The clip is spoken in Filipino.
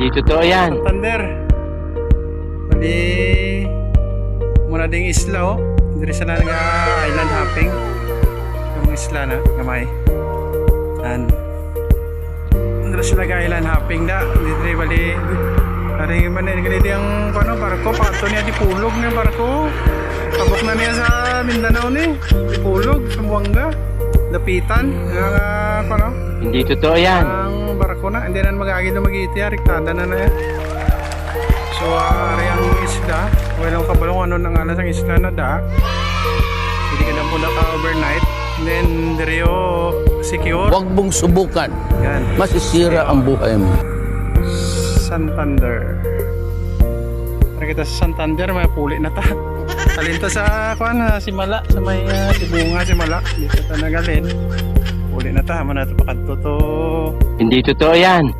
Hindi totoo yan. Santander. Bali muna ding isla oh. Diri sa na nga island hopping. Yung isla na gamay. Yan. Diri sa nga island hopping da. Diri bali ari man ni ganito yung ano barko pato niya di pulog na barko. Tabok na niya sa Mindanao ni. Di pulog sa Buanga. Lapitan nga ano. Hindi totoo yan. Ang barko na, hindi na mag-agi na mag-iiti, rektada na na yan. So, ari ang isla, walang kabalong ano nang alas ang isla na da. Hindi ka na po naka-overnight. Then, dirio secure. Huwag mong subukan. Yan. Masisira ang buhay mo. Santander. Para kita sa Santander, may puli na ta. Talinta sa Simala, sa may Sibunga, Simala. Dito ta nagalin. Puli na ta, man na ito pakadto to. Hindi totoo yan.